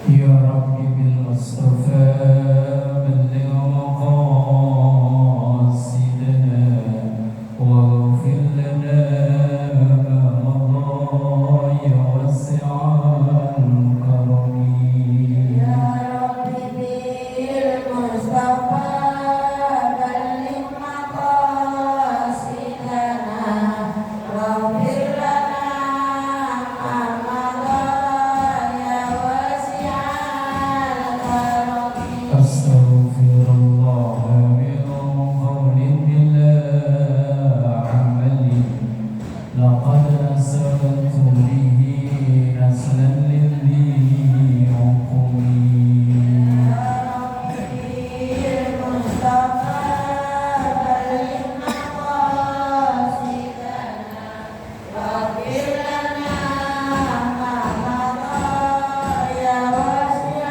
يا رب بالمصطفى بلغ مقاصدنا واغفر لنا ما مضى يا واسع الكرم يا رب بالمصطفى بلغ مقاصدنا واغفر لنا ما مضى يا واسع الكرم أستغفر الله من قول بلا عمل لقد أسرت به نسلا للذي عقمي يا رب بالمصطفى بلغ مقاصدنا واغفر لنا ما مضى يا واسع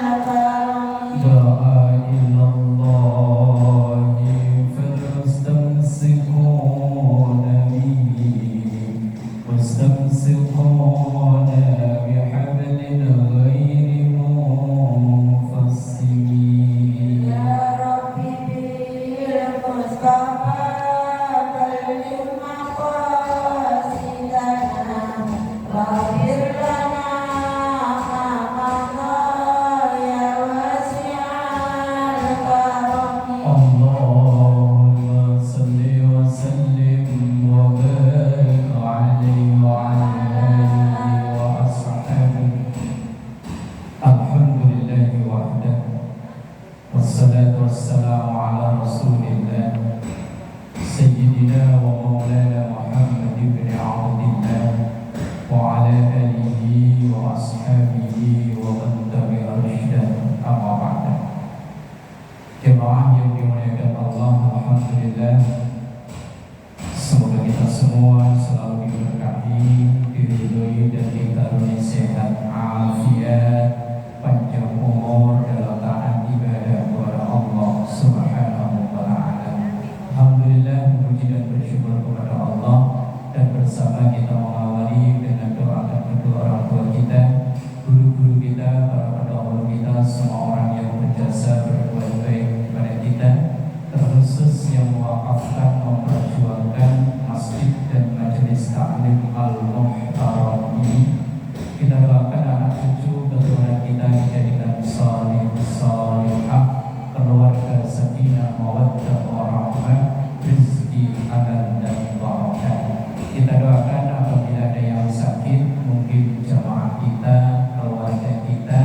الكرم دعا إلى الله فاستمسكون به واستمسكون بحبل غير منفصم يا رب بالمصطفى بلغ مقاصدنا واغفر لنا ما مضى يا واسع الكرم اللهم صل وسلم وبارك عليه وعلى آله وأصحابه الحمد لله وحده والصلاة والسلام على رسول الله سيدنا ومولانا محمد بن عبد الله وعلى آله وأصحابه ومن تبع رشده أما بعد. Jemaah yang dimuliakan Allah, alhamdulillah, semoga kita semua selalu diberkahi, diridhoi dan dikaruniai sehat, afiat, panjang umur dalam taat ibadah kepada Allah Subhanahu wa taala. Alhamdulillah, puji dan bersyukur kepada Allah, dan bersama kita mengawali dengan doa dan kedua orang tua kita, guru-guru kita, para pendahulu kita, semua orang yang berjasa berbuat baik kepada kita, terkhusus yang mewakafkan, memperjuangkan masjid dan majelis taklim Al-Muhtaram ini. Kita doakan anak cucu keturunan kita dijadikan salih salihah, keluarga sakinah mawaddah warahmah, rezeki halal dan barakah. Kita doakan apabila ada yang sakit, mungkin jamaah kita, keluarga kita,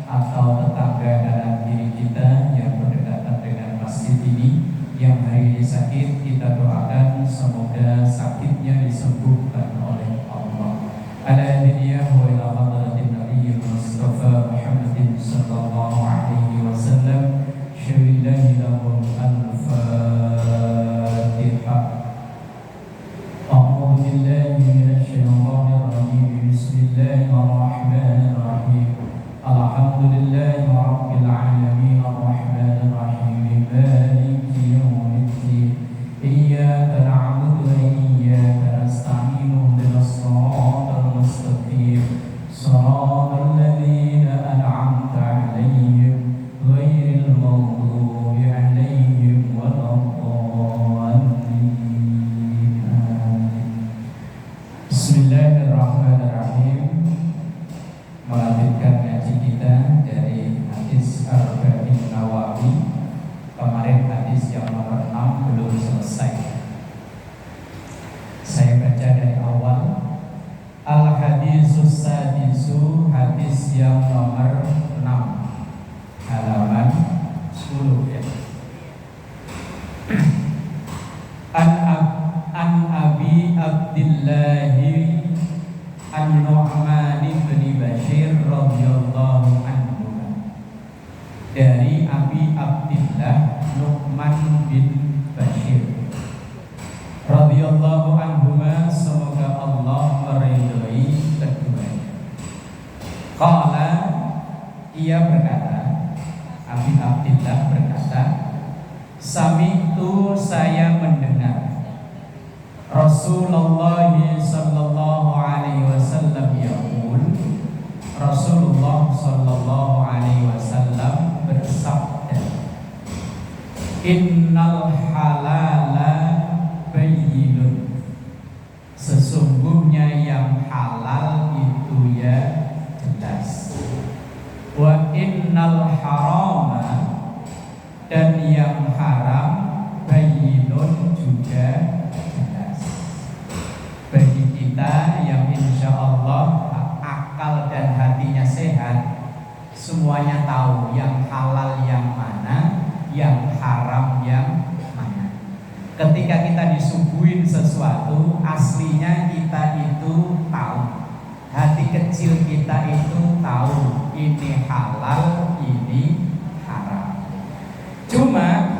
atau tetangga dalam diri kita yang berdekatan dengan masjid ini yang hari ini sakit, kita doakan semoga sakitnya disembuhkan oleh Allah. Ala diniyah wa ila hadratin Nabi Mustafa Muhammadin sallallahu alaihi wasallam. Syailahi lahum al-Fatihah. A'udzu billahi minasyaitonir rajim. Bismillahirrahmanirrahim. Alhamdulillahi rabbil alamin arrahmanir rahim maliki yaumiddin. Iyyaka na'budu wa iyyaka nasta'in ihdinas siratal mustaqim. Shiratal ladzina an'amta 'alaihim ghairil maghdubi 'alaihim waladdallin. Bismillahirrahmanirrahim. Melanjutkan ngaji kita dari hadis Arba'in Nawawi. Kemarin hadis yang nomor 6 belum selesai. Saya baca dari awal. Al-hadisus sadisu, hadis yang nomor 6, halaman 10 ya. An Abi Abdillahi An-Nu'man bin Bashir radhiyallahu anhu. Dari Abi Abdillah Nu'man bin Bashir radhiyallahu anhuma, semoga Allah meridhai keduanya. Qala, ia berkata, Abi Abdillah berkata, sami'tu, saya mendengar Rasulullah sallallahu alaihi wasallam yaqul, Rasulullah Shallallahu Alaihi Wasallam bersabda, Innal halala bayyinun. Sesungguhnya yang halal itu ya jelas. Wa innal harama, dan yang haram bayyinun juga jelas. Bagi kita yang insya Allah akal dan hatinya sehat, semuanya tahu yang halal yang mana, yang haram yang mana. Ketika kita disuguhin sesuatu, aslinya kita itu tahu. Hati kecil kita itu tahu ini halal, ini haram. Cuma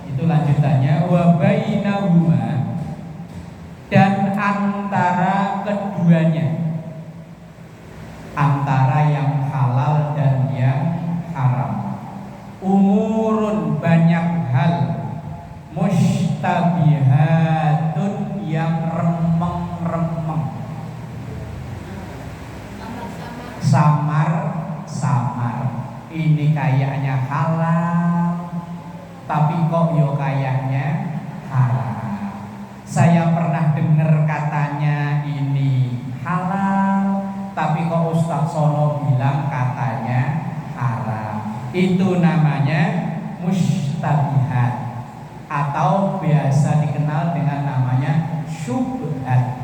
itu lanjutannya, wa bainahuma, dan antara keduanya, antara yang halal dan yang haram, umurun banyak hal, mustabihatun yang remeng-remeng, samar-samar. Ini kayaknya halal, tapi kok yo kayaknya haram. Saya pernah dengar katanya ini halal, tapi kok Ustaz Sono bilang katanya haram. Itu namanya mustabihat, atau biasa dikenal dengan namanya syubhat.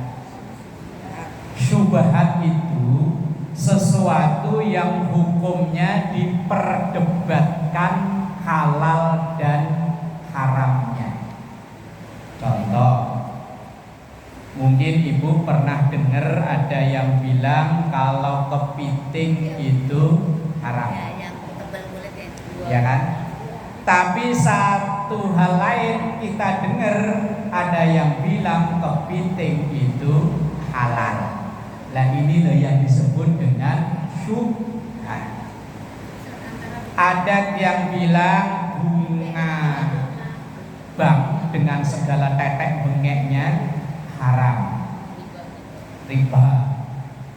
Syubhat itu sesuatu yang hukumnya diperdebatkan halal dan haramnya. Contoh, mungkin ibu pernah dengar ada yang bilang kalau kepiting itu haram, ya kan? Tapi satu hal lain kita dengar ada yang bilang kepiting itu halal. Nah ini loh yang disebut dengan syubhat. Ada yang bilang bunga bang dengan segala tetek bengeknya haram, riba,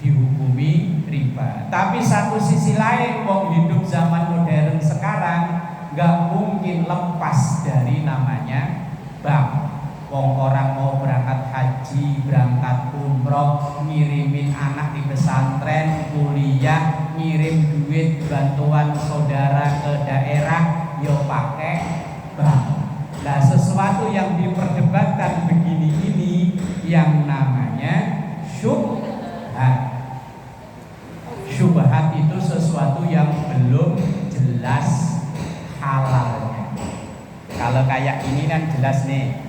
dihukumi riba. Tapi satu sisi lain, wong hidup zaman modern sekarang gak mungkin lepas dari namanya bang. Wong orang mau berangkat haji, berangkat umroh, ngirimin anak di pesantren, kuliah, ngirim duit bantuan saudara ke daerah, yo pakai bank. Nah, sesuatu yang diperdebatkan begini ini yang namanya syubhat. Syubhat itu sesuatu yang belum jelas halalnya. Kalau kayak ini kan jelas nih.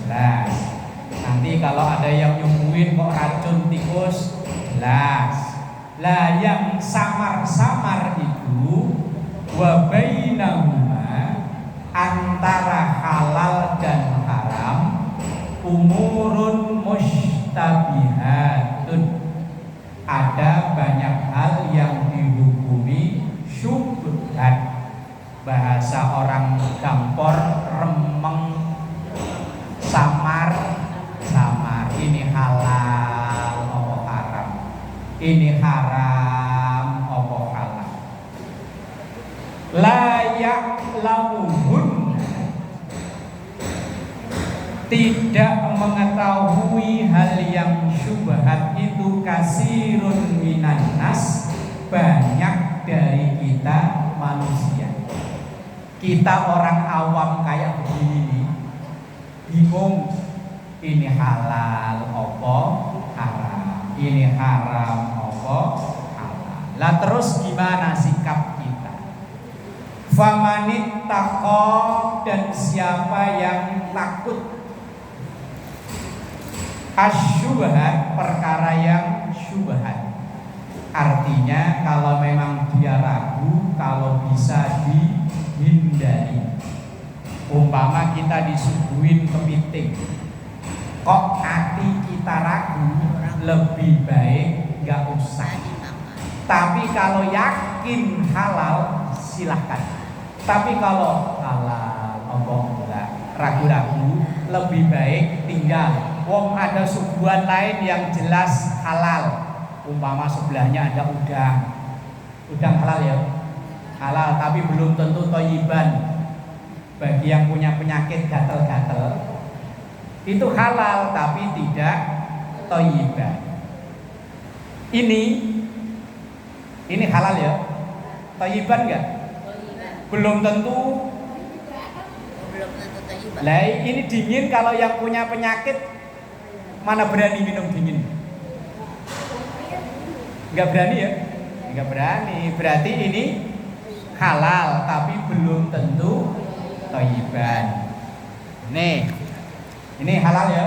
Jelas. Nanti kalau ada yang nyembuhin kok racun tikus, jelas. Lah yang samar-samar itu wa bainahuma, antara halal dan haram, umurun mustabihatun, ada banyak hal yang dihukumi syubhat. Bahasa orang gampor, remeng, samar-samar. Ini halal apa haram, ini haram apa halal. La ya'lamuhun, tidak mengetahui hal yang syubhat itu kasirun minan nas, banyak dari kita manusia. Kita orang awam kayak begini bingung, ini halal apa haram, ini haram apa halal. Lah terus gimana sikap kita? Famanit taqo, dan siapa yang takut asyubhat, perkara yang syubhat. Artinya kalau memang dia ragu, kalau bisa dihindari. Umpama kita disuguhin kepiting, kok hati kita ragu, lebih baik gak usah. Tapi kalau yakin halal, silahkan. Tapi kalau halal, enggak, ragu-ragu, lebih baik tinggal. Wong ada suguhan lain yang jelas halal, Umpama sebelahnya ada udang halal ya, halal, tapi belum tentu thayyiban. Bagi yang punya penyakit gatal-gatal itu halal tapi tidak thayyiban. Ini halal ya, thayyiban enggak? Belum tentu. Lah ini dingin, kalau yang punya penyakit mana berani minum dingin? Enggak berani ya? Enggak berani. Berarti ini halal tapi belum tentu thayyiban. Nih. Ini halal ya?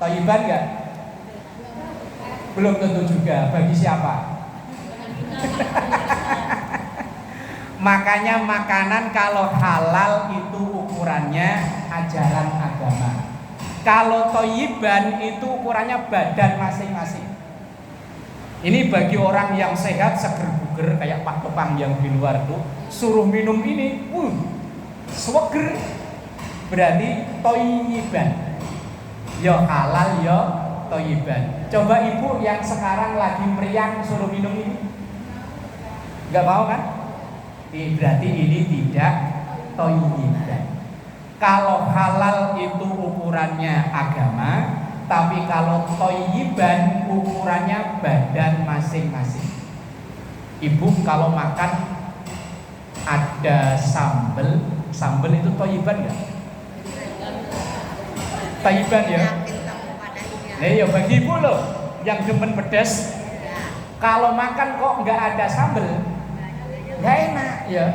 Thayyiban enggak? Belum tentu juga. Bagi siapa? Makanya makanan kalau halal itu ukurannya ajaran agama. Kalau thayyiban itu ukurannya badan masing-masing. Ini bagi orang yang sehat, seger buger kayak Pak Topang yang di luar tuh, suruh minum ini, seger. Berarti thayyiban. Ya halal ya thayyiban. Coba ibu yang sekarang lagi meriang suruh minum ini, nggak mau kan? Berarti ini tidak thayyiban. Kalau halal itu ukurannya agama, tapi kalau thayyiban ukurannya badan masing-masing. Ibu kalau makan ada sambel itu thayyiban enggak? Thayyiban ya. Nah, ya bagi ibu loh yang demen pedas, kalau makan kok nggak ada sambel, nggak enak ya.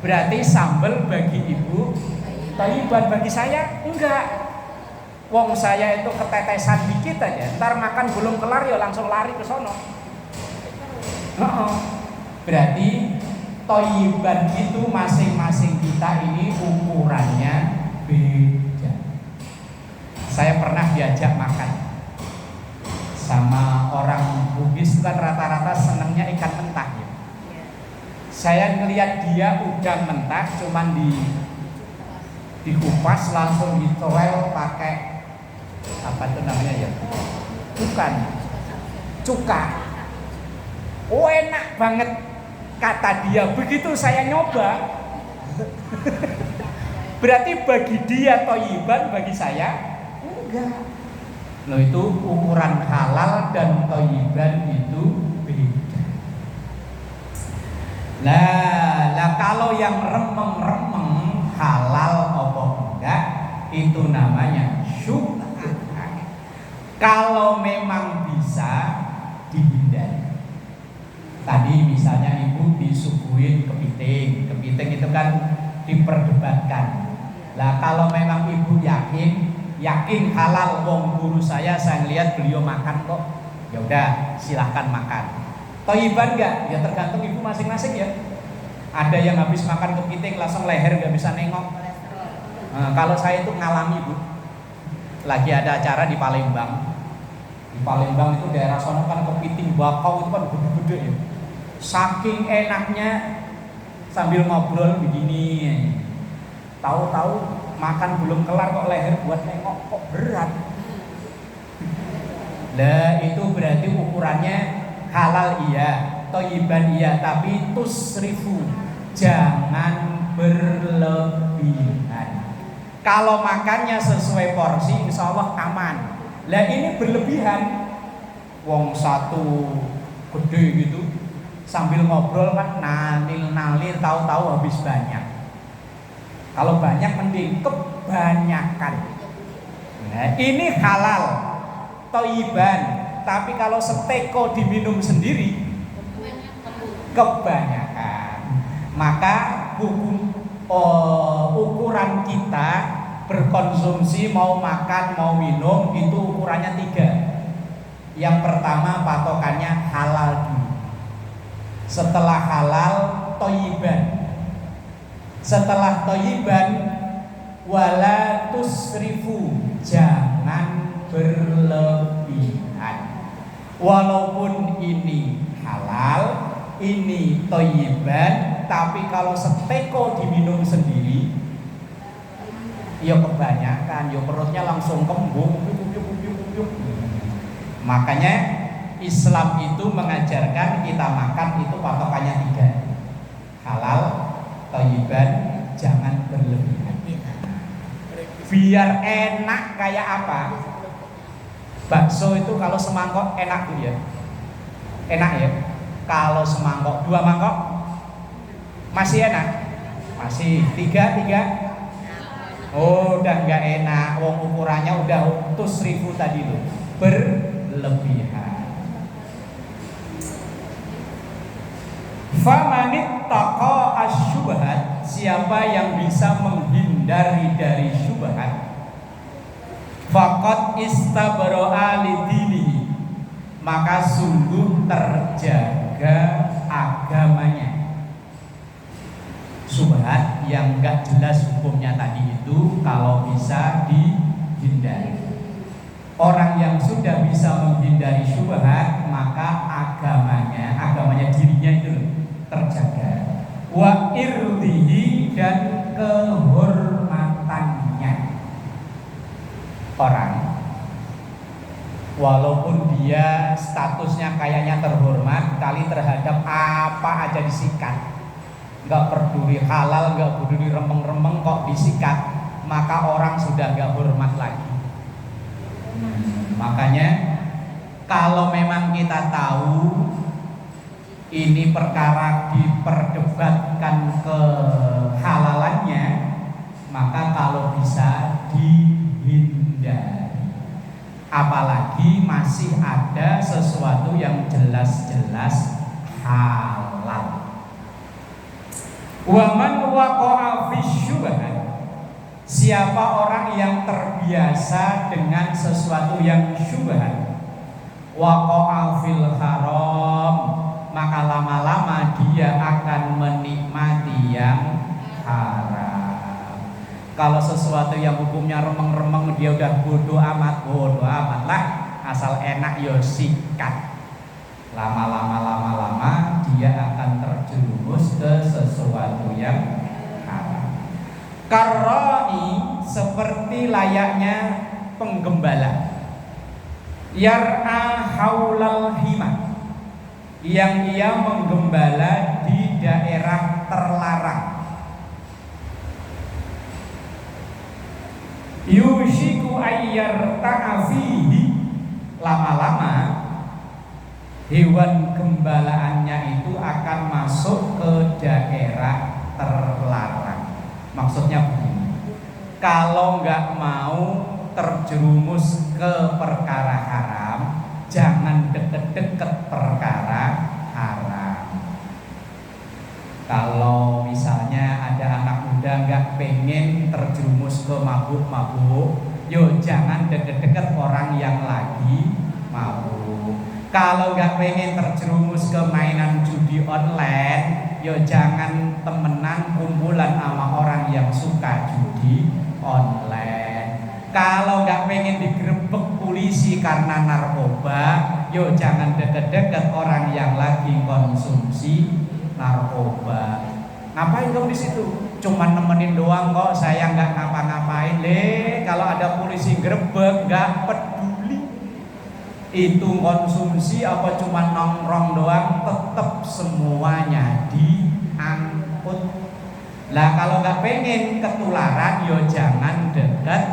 Berarti sambel bagi ibu thayyiban, bagi saya enggak. Wong saya itu ketetesan dikit aja, ntar makan belum kelar ya langsung lari ke sono. Berarti thayyiban itu masing-masing kita ini ukurannya beda. Saya pernah diajak makan sama orang Bugis, kan rata-rata senangnya ikan mentah ya. Saya ngelihat dia udang mentah cuman dikupas langsung ditoel pakai apa itu namanya ya? Bukan cuka. Oh enak banget kata dia. Begitu saya nyoba, berarti bagi dia thayyiban, bagi saya enggak. Loh itu ukuran halal dan thayyiban itu beda. Lah kalau yang remeng-remeng halal apa enggak itu namanya syubhat. Kalau memang bisa dihindari. Tadi misalnya ibu disuguhin kepiting itu kan diperdebatkan. Lah kalau memang ibu yakin halal, wong guru saya lihat beliau makan kok, ya udah silahkan makan. Thayyiban enggak? Ya tergantung ibu masing-masing ya. Ada yang habis makan kepiting langsung leher nggak bisa nengok. Nah, kalau saya itu ngalami bu, lagi ada acara di Palembang. Di Palembang itu daerah sana kan kepiting bakau itu kan gede-gede ya. Saking enaknya sambil ngobrol begini, tahu-tahu makan belum kelar kok leher buat nengok kok berat. Lah itu berarti ukurannya halal iya, thayyiban iya, tapi tusrifu, jangan berlebihan. Kalau makannya sesuai porsi insya Allah aman. Lah ini berlebihan, wong satu gede gitu sambil ngobrol kan nalir tahu-tahu habis banyak. Kalau banyak mending kebanyakan. Nah, ini halal thayyiban, tapi kalau seteko diminum sendiri kebanyakan. Maka ukuran kita berkonsumsi mau makan mau minum itu ukurannya 3. Yang pertama patokannya halal dulu. Setelah halal thayyiban. Setelah thayyiban wala tusrifu, jangan berlebihan. Walaupun ini halal, ini thayyiban, tapi kalau seteko diminum sendiri ya kebanyakan, ya perutnya langsung kembung. Makanya Islam itu mengajarkan kita makan itu patokannya 3. Halal, thayyiban, jangan berlebihan. Biar enak kayak apa? Bakso itu kalau semangkok enak tuh ya. Enak ya. Kalau semangkok 2 mangkok masih enak. Masih 3. Oh, udah nggak enak. Wong ukurannya udah utus 1000 tadi loh. Berlebihan. Famanit taqa asyubhat, siapa yang bisa menghindari dari syubhat, faqad istabro'a lidinihi, maka sungguh terjaga agamanya. Syubhat yang enggak jelas hukumnya tadi itu kalau bisa dihindari. Orang yang sudah bisa menghindari syubhat, maka agamanya dirinya itu terjaga. Wa irdihi, dan kehormatannya. Orang walaupun dia statusnya kayaknya terhormat, kali terhadap apa aja disikat, nggak peduli halal, nggak peduli remeng-remeng kok disikat, maka orang sudah nggak hormat lagi. Makanya kalau memang kita tahu ini perkara diperdebatkan kehalalannya, maka kalau bisa dihindari. Apalagi masih ada sesuatu yang jelas-jelas halal. Wa man waqa'a fi syubhat, siapa orang yang terbiasa dengan sesuatu yang syubhat, waqa'a fil haram, maka lama-lama dia akan menikmati yang haram. Kalau sesuatu yang hukumnya remeng-remeng dia udah bodoh amat lah, asal enak yo sikat. Lama-lama dia akan terjerumus ke sesuatu yang haram. Karroi, seperti layaknya penggembala, yar'a haulal himah, yang ia menggembala di daerah terlarang. Yushiku ayyar ta'afihi, lama-lama hewan gembalaannya itu akan masuk ke daerah terlarang. Maksudnya begini, kalau nggak mau terjerumus ke perkara haram, jangan deket-deket perkara haram. Kalau misalnya ada anak muda nggak pengen terjerumus ke mabuk-mabuk, yo jangan deket-deket orang yang lagi mabuk. Kalau nggak pengen terjerumus ke mainan judi online, yo jangan temenan kumpulan sama orang yang suka judi online. Kalau nggak pengen digerebek polisi karena narkoba, yo jangan deket-deket orang yang lagi konsumsi narkoba. Ngapain kamu di situ? Cuman nemenin doang kok, saya nggak ngapa-ngapain. Kalau ada polisi gerebek nggak peduli. Itu konsumsi apa cuma nongkrong doang, tetap semuanya diangkut. Lah kalau nggak pengen ketularan, yo jangan dekat,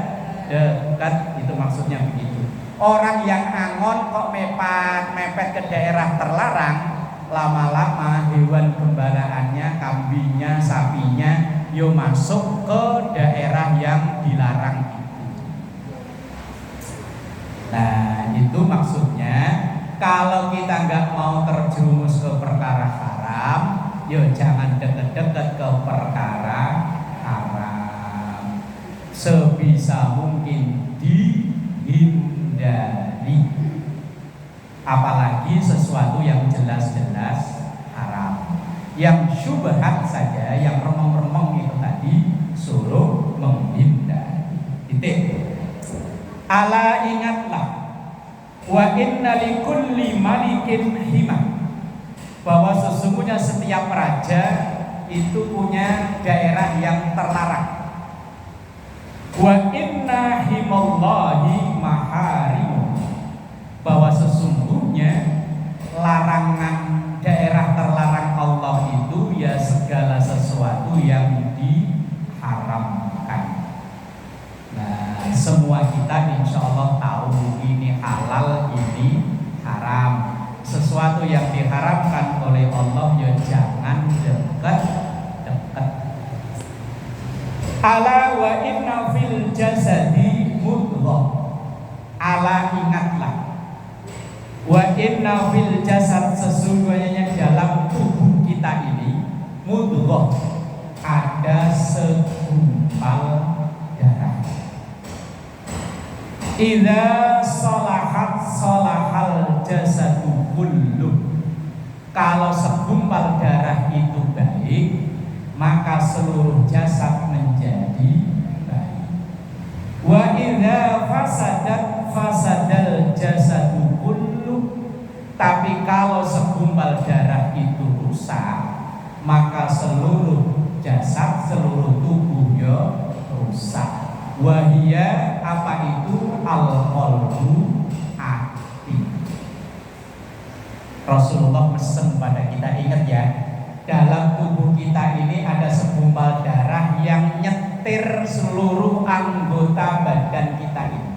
itu maksudnya begitu. Orang yang angon kok mepet ke daerah terlarang, lama-lama hewan gembalaannya, kambingnya, sapinya, yo masuk ke daerah yang dilarang itu. Nah itu maksudnya, kalau kita nggak mau terjerumus ke perkara haram, yo jangan deket-deket ke perkara haram. Sebisa mungkin dihindari. Apalagi sesuatu yang jelas-jelas haram. Yang syubhat saja, yang remeng-remeng itu tadi, suruh menghindari. Titik. Ala ingatlah, wa inna likulli malikin himah, bahwa sesungguhnya setiap raja itu punya daerah yang terlarang. Wa inna himallahi maharimu, bahwa sesungguhnya larangan daerah terlarang Allah itu ya segala sesuatu yang diharamkan. Nah, semua kita insya Allah tahu ini halal, ini haram. Sesuatu yang diharamkan oleh Allah ya jangan dekat-dekat. Ala wa inna fil jasadi mudghah. Ala ingatlah. Wa inna fil jasad sesungguhnya dalam tubuh kita ini mudghah ada segumpal darah. Idza salahat salahal jasadu kullu. Kalau segumpal darah itu baik, maka seluruh jasad menjadi baik. Wa idza fasadat fasadal jasadu kullu. Tapi kalau segumpal darah itu rusak, maka seluruh jasad, seluruh tubuh ya rusak. Wahia apa itu al-qalbu, hati. Rasulullah pesan pada kita, ingat ya, dalam tubuh kita ini ada segumpal darah yang nyetir seluruh anggota badan kita ini.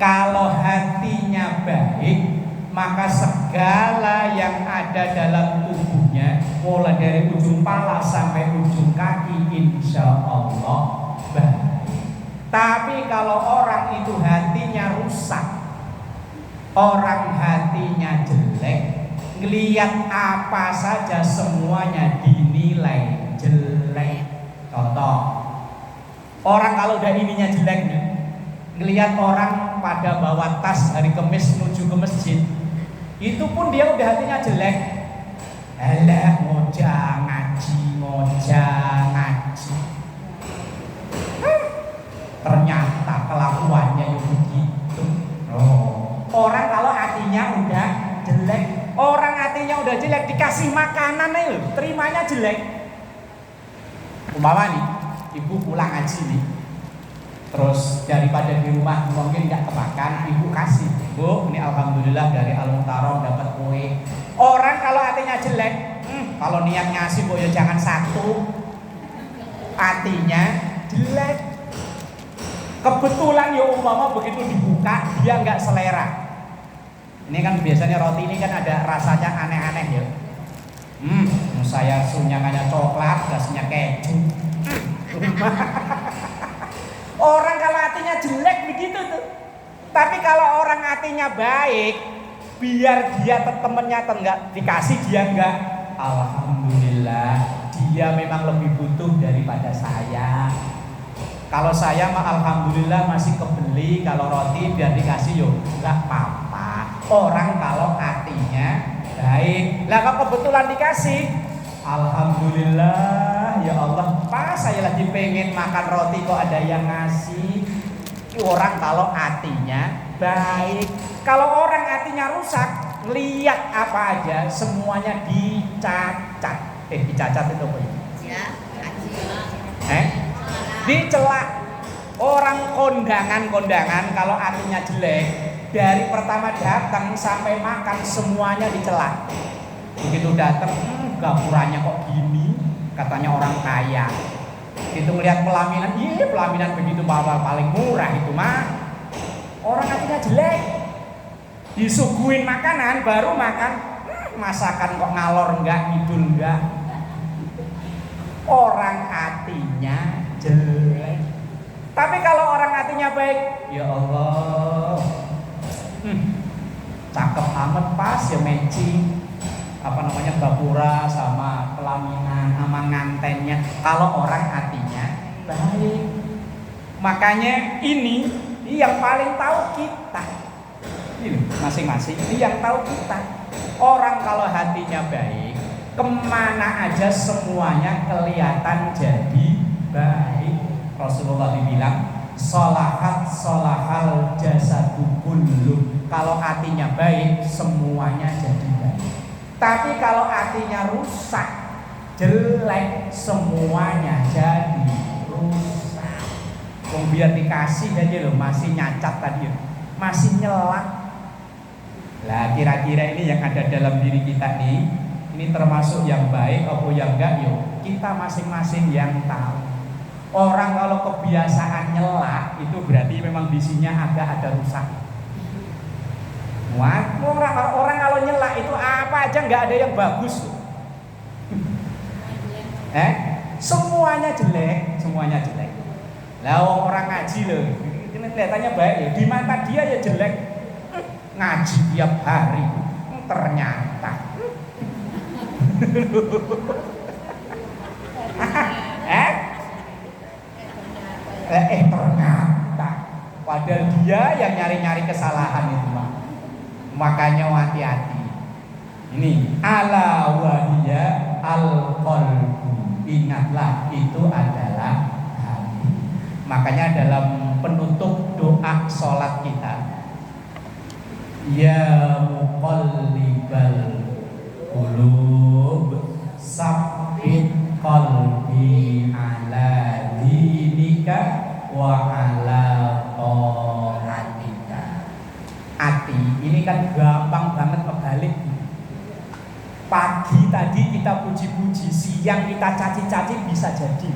Kalau hatinya baik, maka segala yang ada dalam tubuhnya, mulai dari ujung pala sampai ujung kaki, insya Allah baik. Tapi kalau orang itu hatinya rusak, orang hatinya jelek, ngelihat apa saja semuanya dinilai jelek. Contoh, orang kalau udah ininya jelek nih, ngelihat orang pada bawa tas hari Kamis menuju ke masjid, itu pun dia udah hatinya jelek. Alah, ngojak ngaji, ngojak ngaji. Ternyata kelakuannya yang begitu. Orang kalau hatinya udah jelek, orang hatinya udah jelek dikasih makanan nih, terimanya jelek. Umpama nih, ibu pulang ngaji nih, terus daripada di rumah mungkin nggak kemakan, ibu kasih, bu, ini alhamdulillah dari Al-Mukarram dapat kue. Orang kalau hatinya jelek, kalau niat ngasih bu ya jangan satu, hatinya jelek. Kebetulan ya umpama begitu dibuka dia nggak selera. Ini kan biasanya roti ini kan ada rasanya aneh-aneh ya. Saya sunyangannya coklat, gasnya keju. Orang kalau hatinya jelek begitu tuh. Tapi kalau orang hatinya baik, biar dia temennya enggak dikasih dia enggak. Alhamdulillah, dia memang lebih butuh daripada saya. Kalau saya mah alhamdulillah masih kebeli, kalau roti biar dikasih yo enggak apa-apa. Orang kalau hatinya baik, lah kalau kebetulan dikasih, alhamdulillah ya Allah, pas saya lagi pengen makan roti kok ada yang ngasih. Orang kalau hatinya baik. Kalau orang hatinya rusak, lihat apa aja semuanya dicacat. Dicacat itu apa ya? Dicela. Orang kondangan kalau hatinya jelek, dari pertama datang sampai makan semuanya dicela. Begitu datang, gapurannya kok gini, katanya orang kaya. Itu melihat pelaminan, pelaminan begitu paling murah itu mah. Orang hatinya jelek, disuguhin makanan baru makan, masakan kok ngalor enggak, ngidul enggak. Orang hatinya jelek. Tapi kalau orang hatinya baik, ya Allah, cakep amat, pas ya matching gapura sama pelaminan sama ngantennya. Kalau orang hatinya baik, makanya ini yang paling tahu kita. Ini masing-masing ini yang tahu kita. Orang kalau hatinya baik, kemana aja semuanya kelihatan jadi baik. Rasulullah dibilang sholahat sholahal jasadu kullu. Kalau hatinya baik, semuanya jadi baik. Tapi kalau hatinya rusak, jelek, semuanya jadi rusak. Biar dikasih aja loh, masih nyacat tadi, masih nyelak. Lah kira-kira ini yang ada dalam diri kita nih, ini termasuk yang baik apa yang enggak? Yuk kita masing-masing yang tahu. Orang kalau kebiasaan nyela itu berarti memang bisinya agak ada rusak. Wah, orang kalau nyela itu apa aja nggak ada yang bagus. Semuanya jelek, semuanya jelek. Lah orang ngaji loh, ini kelihatannya baik ya, di mata dia ya jelek. Ngaji tiap hari, ternyata. Ternyata. Padahal dia yang nyari-nyari kesalahan itu mah. Makanya hati-hati. Ini ala wahiyya al-qalbu. Ingatlah itu adalah hati. Makanya dalam penutup doa sholat kita, ya muqallibal qulub sabbit qalbi ala dinika wa ala taatika. Hati ini kan gampang banget kebalik. Pagi tadi kita puji-puji, siang kita caci-caci bisa jadi.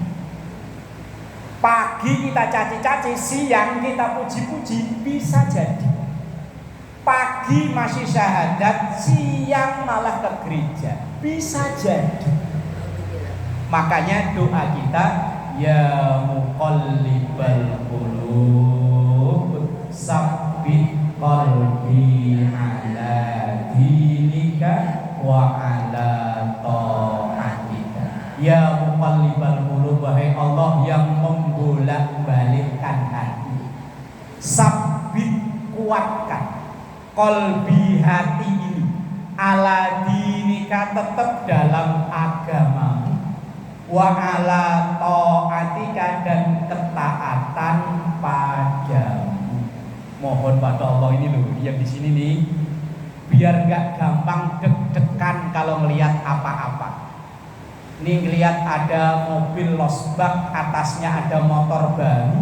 Pagi kita caci-caci, siang kita puji-puji bisa jadi. Pagi masih syahadat, siang malah ke gereja, bisa jadi. Makanya doa kita, ya muqallibal qulub sabbit qalbi ala dinika wa ala taatika. Ya muqallibal qulub, wahai Allah yang membolak-balikkan hati, sabbit, kuatkan qalbi, hati ini, ala dinika, tetap dalam agamamu, wa ala taatika, dan ketaatan padamu. Mohon pada Allah ini loh, yang di sini nih, biar nggak gampang deg-degan kalau melihat apa-apa. Ini ngelihat ada mobil losbak, atasnya ada motor baru,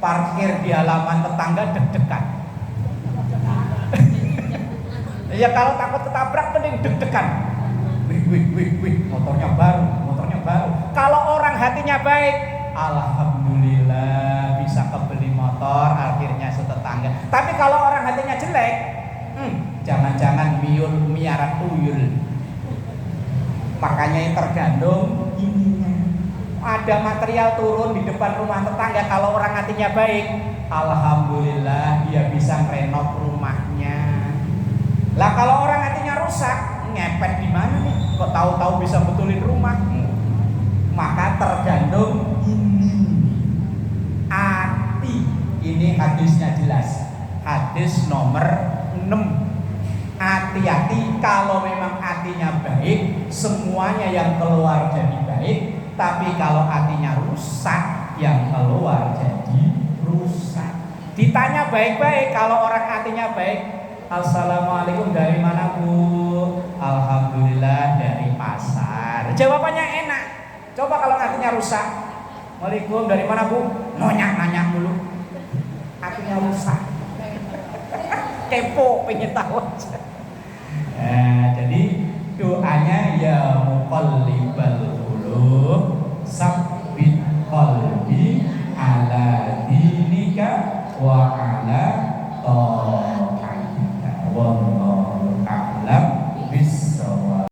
parkir di halaman tetangga, deg-degan. Ya kalau takut ketabrak mending deg-degan. Wih, motornya baru. Kalau orang hatinya baik, alhamdulillah bisa kebeli motor, akhirnya setetangga. Tapi kalau orang hatinya jelek, jangan-jangan miara tuyul. Makanya yang tergantung ininya. Ada material turun di depan rumah tetangga, kalau orang hatinya baik, alhamdulillah dia bisa renov rumahnya. Lah kalau orang hatinya rusak, ngepet di mana nih? Kok tahu-tahu bisa betulin rumah? Maka tergantung ini. Hati, ini hadisnya jelas. Hadis nomor 6. Hati-hati, kalau memang hatinya baik, semuanya yang keluar jadi baik. Tapi kalau hatinya rusak, yang keluar jadi rusak. Ditanya baik-baik, kalau orang hatinya baik, assalamualaikum, dari mana Bu? Alhamdulillah dari pasar. Jawabannya enak. Coba kalau hatinya rusak, Waalaikumsalam, dari mana Bu? Nanya dulu. Hatinya rusak. Kepo, pengen tahu aja. Jadi doanya ya muqallibal